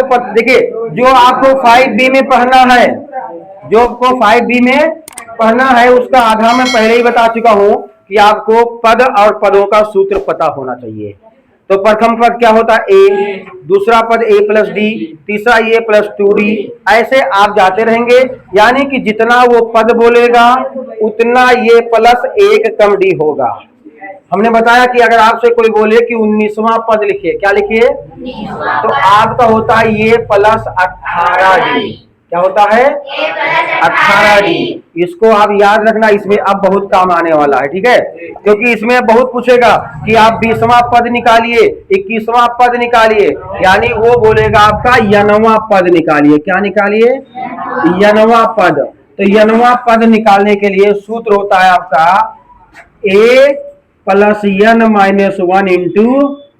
देखिए, जो आपको 5B में पढ़ना है, जो आपको 5B में पढ़ना है उसका आधा मैं पहले ही बता चुका हूं कि आपको पद और पदों का सूत्र पता होना चाहिए। तो प्रथम पद क्या होता है? ए, दूसरा पद ए प्लस डी, तीसरा ए प्लस 2D, ऐसे आप जाते रहेंगे। यानी कि जितना वो पद बोलेगा उतना ये प्लस 1 कम डी होगा। हमने बताया कि अगर आपसे कोई बोले कि 19वां पद लिखिए, क्या लिखिए? तो आपका होता है ये प्लस 18D। क्या होता है? 18D। इसको आप याद रखना, इसमें अब बहुत काम आने वाला है, ठीक है? क्योंकि इसमें बहुत पूछेगा कि आप 20वां पद निकालिए, 21वां पद निकालिए, यानी वो बोलेगा आपका यनवां पद निकालिए। क्या निकालिए? यनवां पद। तो यनवां पद निकालने के लिए सूत्र होता है आपका a plus n minus 1 into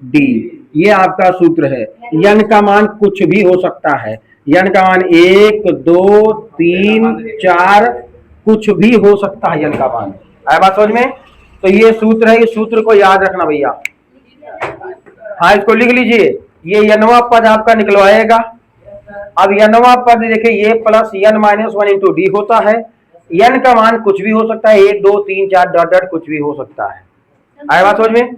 d. ये आपका सूत्र है। यन का मान कुछ भी हो सकता है। यन का मान 1, 2, 3, 4 कुछ भी हो सकता है। यन का मान आया बात समझ में? तो ये सूत्र है, इस सूत्र को याद रखना भैया। हाँ, इसको लिख लीजिए। ये यनवा पद आपका निकलवाएगा। अब यनवा पद देखिए, ये plus n minus 1 into D होता है। यन का मान कुछ भी हो सकता है, 1, 2, 3, 4 डॉट डॉट कुछ भी हो सकता है। आया बात समझ में?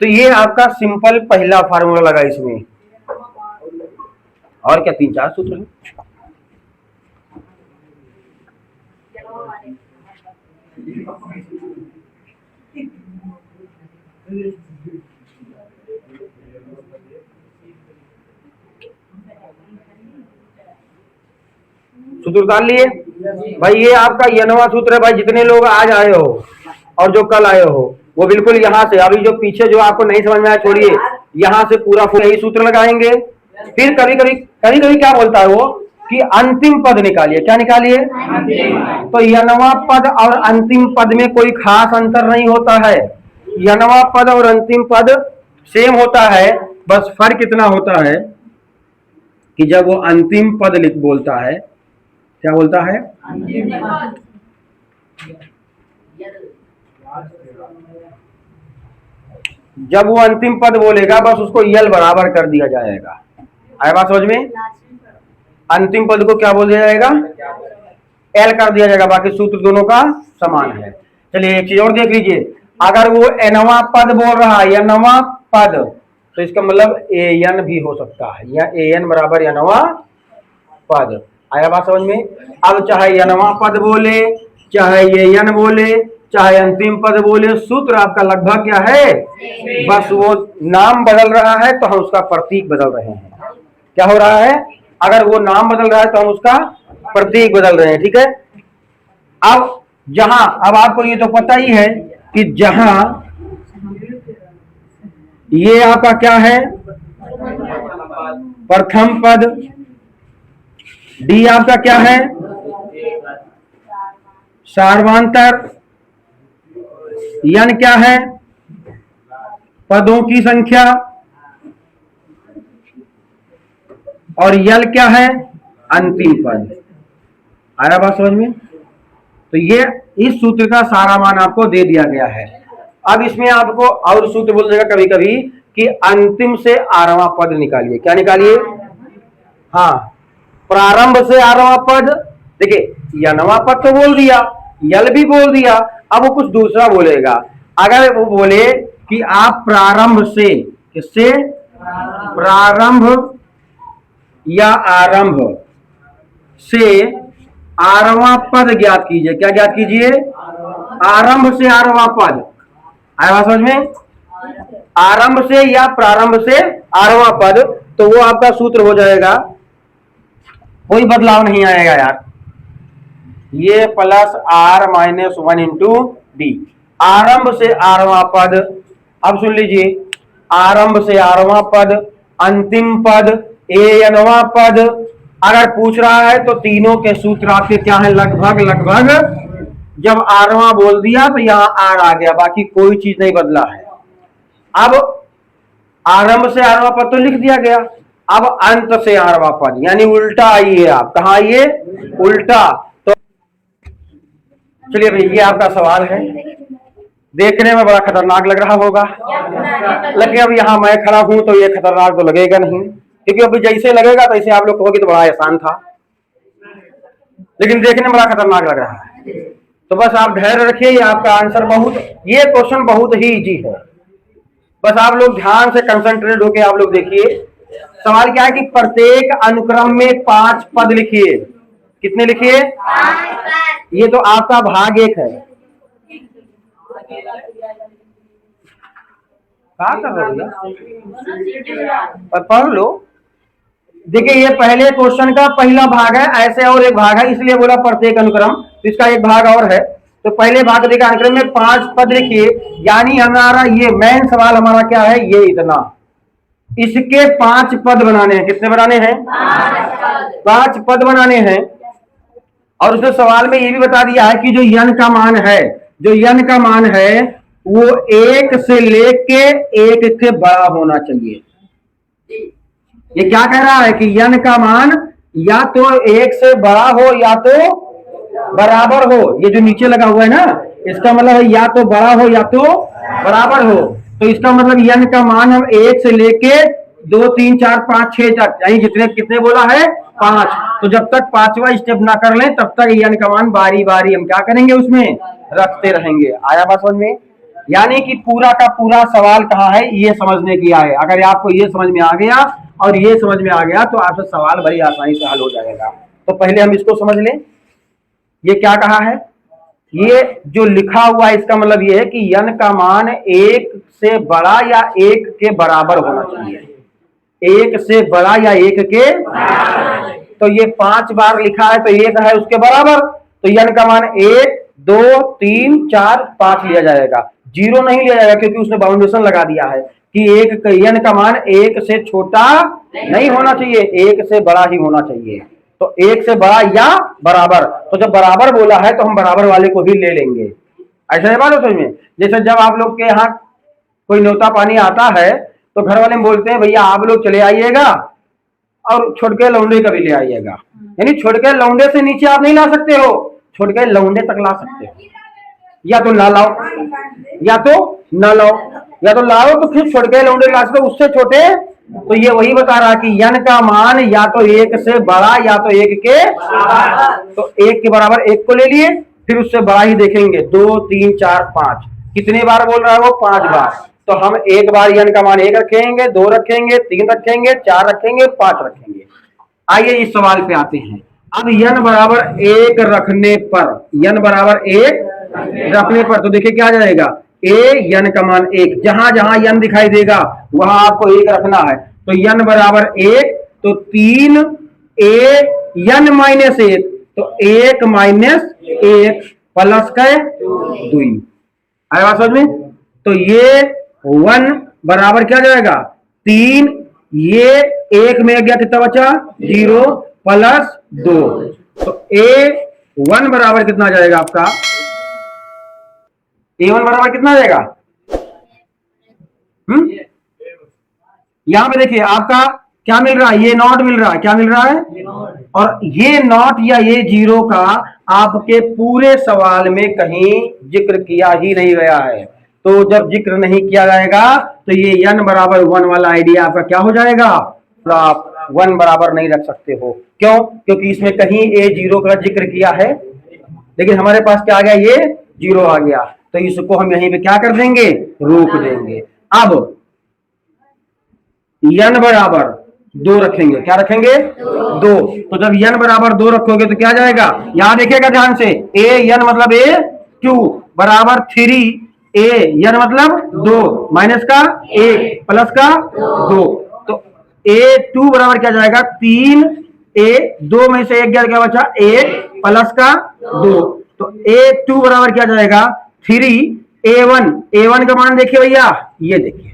तो ये आपका सिंपल पहला फार्मूला लगा इसमें। और क्या 3-4 सूत्र है। सूत्र डाल लिए भाई। ये आपका यनवा सूत्र है भाई। जितने लोग आज आए हो और जो कल आए हो वो बिल्कुल यहाँ से, अभी जो पीछे जो आपको नहीं समझ में आया छोड़िए, यहाँ से पूरा यही सूत्र लगाएंगे। फिर कभी कभी क्या बोलता है वो कि अंतिम पद निकालिए। क्या निकालिए? तो यनवा पद और अंतिम पद में कोई खास अंतर नहीं होता है। यनवा पद और अंतिम पद सेम होता है, बस फर्क इतना होता है कि जब वो अंतिम पद लिख बोलता है, क्या बोलता है? जब वो अंतिम पद बोलेगा बस उसको यल बराबर कर दिया जाएगा। आया बात समझ में? अंतिम पद को क्या बोल दिया जाएगा? एल कर दिया जाएगा। बाकी सूत्र दोनों का समान है। चलिए एक चीज और देख लीजिए। अगर वो एनवा पद बोल रहा है, यनवा पद, तो इसका मतलब ए एन भी हो सकता है, या ए एन बराबर यनवा पद। आया बात समझ में? अब चाहे यनवा पद बोले, चाहे ये यन बोले, चाहे अंतिम पद बोले, सूत्र आपका लगभग क्या है? बस वो नाम बदल रहा है तो हम उसका प्रतीक बदल रहे हैं। क्या हो रहा है? अगर वो नाम बदल रहा है तो हम उसका प्रतीक बदल रहे हैं, ठीक है? अब आपको ये तो पता ही है कि जहां ये आपका क्या है? प्रथम पद। डी आपका क्या है? सार्वधातुक। यन क्या है? पदों की संख्या। और यल क्या है? अंतिम पद। आया बात समझ में? तो ये इस सूत्र का सारा मान आपको दे दिया गया है। अब इसमें आपको और सूत्र बोल देगा कभी कभी कि अंतिम से 8वां पद निकालिए। क्या निकालिए? हाँ, प्रारंभ से 8वां पद। देखिए, यनवा पद तो बोल दिया, यल भी बोल दिया, अब वो कुछ दूसरा बोलेगा। अगर वो बोले कि आप प्रारंभ से, किससे? प्रारंभ या आरंभ से 8वां पद ज्ञात कीजिए। क्या ज्ञात कीजिए? आरंभ से 8वां पद। आया समझ में? आरंभ से या प्रारंभ से 8वां पद, तो वो आपका सूत्र हो जाएगा, कोई बदलाव नहीं आएगा यार। ये plus r minus 1 into d. आरंभ से 8वां पद। अब सुन लीजिए, आरंभ से 8वां पद, अंतिम पद, एनवां पद। अगर पूछ रहा है तो तीनों के सूत्र आपके क्या है? लगभग। जब 8वां बोल दिया तो यहां आर आ गया, बाकी कोई चीज नहीं बदला है। अब आरंभ से 8वां पद तो लिख दिया गया। अब अंत से 8वां पद, यानी उल्टा आइए आप। कहा आइए? उल्टा। तो चलिए भाई, ये आपका सवाल है। देखने में बड़ा खतरनाक लग रहा होगा, लेकिन अब यहां मैं खड़ा हूं तो ये खतरनाक तो लगेगा नहीं। क्योंकि अभी जैसे लगेगा तैसे आप लोग कहोगे तो बड़ा आसान था, लेकिन देखने में बड़ा खतरनाक लग रहा है। तो बस आप धैर्य रखिए, ये आपका आंसर ये क्वेश्चन बहुत ही इजी है। बस आप लोग ध्यान से कंसंट्रेट होके आप लोग देखिए। सवाल क्या है कि प्रत्येक अनुक्रम में 5 पद लिखिए। कितने लिखिए? ये तो आपका भाग 1 है। क्या कर रहे हो भैया? पढ़ लो। देखिए ये पहले क्वेश्चन का पहला भाग है, ऐसे और एक भाग है, इसलिए बोला प्रत्येक अनुक्रम, तो इसका एक भाग और है। तो पहले भाग देखिए अनुक्रम में 5 पद लिखिए, यानी हमारा ये मेन सवाल हमारा क्या है, ये इतना, इसके 5 पद बनाने हैं। कितने बनाने हैं? 5 पद बनाने हैं। और उसने सवाल में ये भी बता दिया है कि जो यन का मान है, जो यन का मान है वो 1 से लेके 1 के बड़ा होना चाहिए। ये क्या कह रहा है कि यन का मान या तो 1 से बड़ा हो या तो बराबर हो। ये जो नीचे लगा हुआ है ना, इसका मतलब है या तो बड़ा हो या तो बराबर हो। तो इसका मतलब यन का मान हम 1 से लेके 2 3 4 5 6 तक, यानी जितने कितने बोला है 5। तो जब तक 5वां स्टेप ना कर लें तब तक यन का मान बारी बारी हम क्या करेंगे, उसमें रखते रहेंगे। आया बात समझ में? यानी कि पूरा का पूरा सवाल कहाँ है ये समझने की है। अगर आपको ये समझ में आ गया और ये समझ में आ गया तो आपसे सवाल बड़ी आसानी से हल हो जाएगा। तो पहले हम इसको समझ लें। ये क्या कहा है, ये जो लिखा हुआ है इसका मतलब ये है कि यन का मान 1 से बड़ा या 1 के बराबर होना चाहिए। 1 से बड़ा या 1 के, तो ये 5 बार लिखा है तो 1 है उसके बराबर, तो यन का मान 1 2 3 4 5 लिया जाएगा, 0 नहीं लिया जाएगा, क्योंकि उसने बाउंडेशन लगा दिया है कि यन का मान 1 से छोटा नहीं होना चाहिए, 1 से बड़ा ही होना चाहिए। तो 1 से बड़ा या बराबर, तो जब बराबर बोला है तो हम बराबर वाले को ही ले लेंगे। ऐसा है बात समझ में? जैसे जब आप लोग के यहाँ कोई न्योता पानी आता है तो घर वाले बोलते हैं भैया आप लोग चले आइएगा और छोटके लौंडे का भी ले आइएगा, यानी छोटके लौंडे से नीचे आप नहीं ला सकते हो, छोटके लौंडे तक ला सकते हो। या तो ना लाओ या तो ना लाओ, या तो लाओ तो फिर छोटके लौंडे ला सकते हो, उससे छोटे। तो ये वही बता रहा कि यन का मान या तो 1 से बड़ा या तो 1 के, तो 1 के बराबर 1 को ले लिए, फिर उससे बड़ा ही देखेंगे 2 3 4 5। कितने बार बोल रहा है वो? 5 बार। तो हम एक बार यन का मान 1 रखेंगे, 2 रखेंगे, 3 रखेंगे, 4 रखेंगे, 5 रखेंगे। आइए इस सवाल पे आते हैं। अब यन बराबर 1 रखने पर, यन बराबर 1 रखने पर तो देखिए क्या जाएगा, ए यन का मान 1, जहां जहां यन दिखाई देगा वहां आपको 1 रखना है। तो यन बराबर 1, तो 3 ए यन माइनस 1, तो 1 माइनस 1 प्लस का 2। आया बात समझ में? तो ये 1 बराबर क्या जाएगा 3, ये 1 में गया कितना बचा 0 प्लस 2, तो A1 बराबर कितना जाएगा आपका, A1 बराबर कितना जाएगा? यहां पे देखिए आपका क्या मिल रहा है, ये नॉट मिल रहा है, क्या मिल रहा है, और ये नॉट या ये 0 का आपके पूरे सवाल में कहीं जिक्र किया ही नहीं गया है। तो जब जिक्र नहीं किया जाएगा तो ये n बराबर 1 वाला आइडिया आपका क्या हो जाएगा, तो आप 1 बराबर नहीं रख सकते हो। क्यों? क्योंकि इसमें कहीं A0 का जिक्र किया है, लेकिन हमारे पास क्या आ गया, ये 0 आ गया, तो इसको हम यहीं पे क्या कर देंगे, रोक देंगे। अब n बराबर 2 रखेंगे, क्या रखेंगे 2, तो जब n बराबर 2 रखोगे तो क्या जाएगा, यहां देखिएगा ध्यान से, a n मतलब a2 बराबर 3, a n मतलब 2 माइनस का 1 प्लस का 2, तो a2 बराबर क्या जाएगा 3, a 2 में से 1 गया, क्या बचा 1 प्लस का 2, तो a2 बराबर क्या जाएगा 3, a1 का मान देखिए भैया, ये देखिए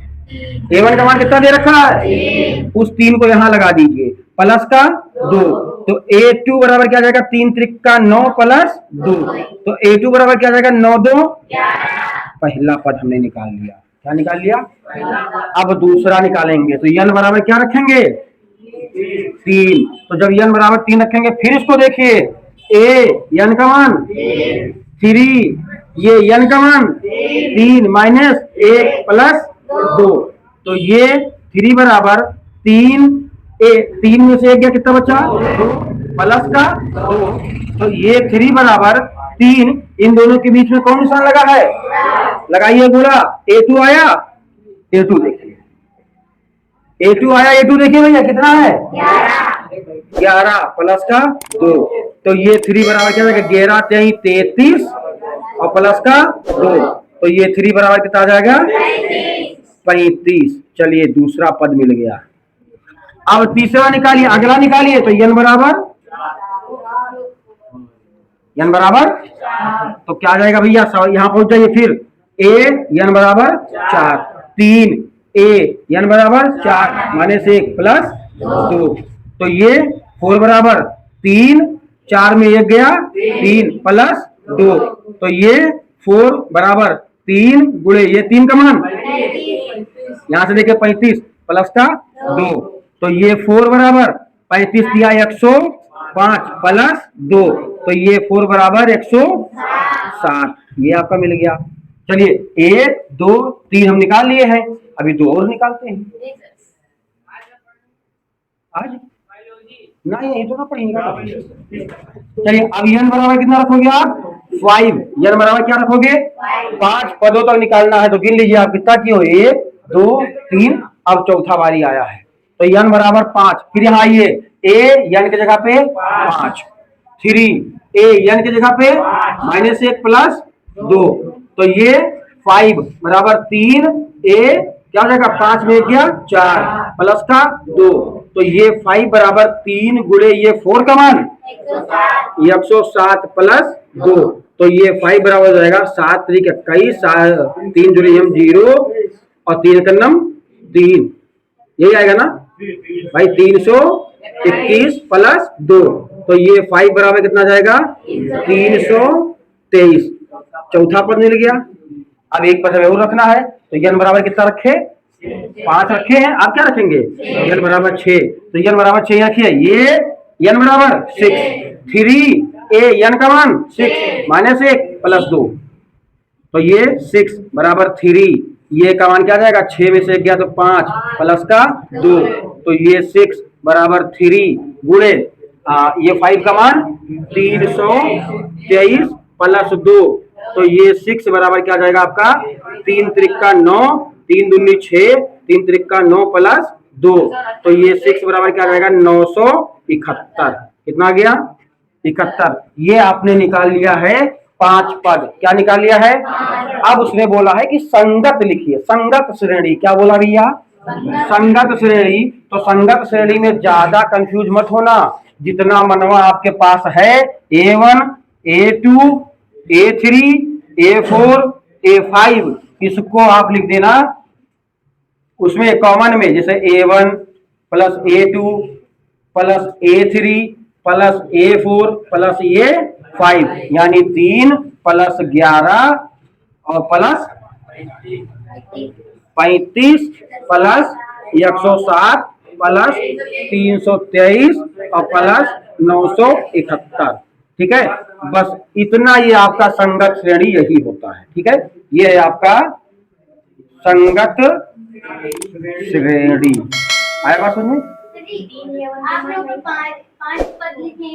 A1 का मान कितना दे रखा है, उस 3 को यहां लगा दीजिए, प्लस का 2, तो A2 बराबर क्या जाएगा 3 त्रिक का 9 प्लस 2, तो A2 बराबर क्या जाएगा 9 2, पहला पद हमने निकाल लिया। क्या निकाल लिया? अब दूसरा निकालेंगे, तो n बराबर क्या रखेंगे 3, तो जब n बराबर 3 रखेंगे फिर इसको देखिए, a n का मान 3, ये n का मान 3 माइनस 1 प्लस 2, तो ये 3 बराबर 3, तीन में से एक गया, कितना बचा? 2 प्लस का 2, तो ये 3 बराबर 3। इन दोनों के बीच में कौन निशान लगा है? लगाइए बोला A2 आया। A2 देखिए, A2 आया। A2 देखिए भैया कितना है? 11 प्लस का 2, तो ये 3 बराबर क्या जाएगा? 11 3 33 और प्लस का 2, तो ये 3 बराबर कितना आ जाएगा? 35। चलिए दूसरा पद मिल गया। अब तीसरा निकालिए, अगला निकालिए। तो n बराबर तो क्या आ जाएगा भैया? यहां पहुंच जाइए फिर। n बराबर 4, 3 n बराबर 4 माइनस 1 प्लस 2, तो ये 4 बराबर 3, 4 में 1 गया 3 प्लस 2, तो ये 4 बराबर 3 गुणे ये 3 का मान यहां से देखिए 35 प्लस का 2, तो ये 4 बराबर 35 दिया 105 प्लस 2, तो ये 4 बराबर 160। ये आपका मिल गया। चलिए 1 2 3 हम निकाल लिए हैं, अभी 2 और निकालते हैं। आज नहीं, यही तो ना पढ़ेंगे। चलिए अब n बराबर कितना रखोगे आप? 5। n बराबर क्या रखोगे? 5 पदों तक निकालना है, तो गिन लीजिए आप कितना किए हो? 1 2 3, अब चौथा बारी आया है, तो n बराबर 5। फिर यहाँ आइए, a n की जगह पे 5, 3 a n की जगह पे माइनस 1 प्लस 2, तो ये 5 बराबर 3 a क्या हो जाएगा? 5 में गया 4 प्लस का 2, तो ये 5 बराबर 3 गुणे ये 4 का मान 160 प्लस 2, तो ये 5 बराबर हो जाएगा 7 3 21, 3 जुड़े हम 0 और 3 का नम 3, यही आएगा ना भाई? 321 प्लस 2, तो ये 5 बराबर कितना जाएगा? 323। चौथा पद मिल गया। अब एक पद हमें और रखना है, तो n बराबर कितना रखे? 5 रखे हैं। आप क्या रखेंगे? n बराबर 6, तो n बराबर 6 रखिए। ये n बराबर 6, 3 a n का मान 6 माइनस 1 प्लस 2, तो ये 6 बराबर 3, ये का मान क्या जाएगा? 6 में से 1 गया तो 5 प्लस का 2, तो ये 6 बराबर 3 गुणे ये 5 का मान 323 प्लस 2, तो ये 6 बराबर क्या जाएगा आपका? 3 त्रिका 9, 3 दूनी 6, 3 त्रिका 9 प्लस 2, तो ये 6 बराबर क्या जाएगा? 971। कितना गया? 71। ये आपने निकाल लिया है 5 पद। क्या निकाल लिया है? अब उसने बोला है कि संगत लिखिए, संगत श्रेणी। क्या बोला भैया? संगत श्रेणी। तो संगत श्रेणी में ज्यादा कंफ्यूज मत होना, जितना मनवा आपके पास है A1 A2 A3 A4 A5 इसको आप लिख देना उसमें कॉमन में, जैसे A1 plus A2 plus A3 plus A4 plus A5, यानी 3 प्लस 11 और प्लस 35 प्लस 160 प्लस 323 और प्लस 971। ठीक है, बस इतना ये आपका संगत श्रेणी यही होता है। ठीक है, ये है आपका संगत श्रेणी। आया बात समझ में? आप लोग 5 पद लिखे।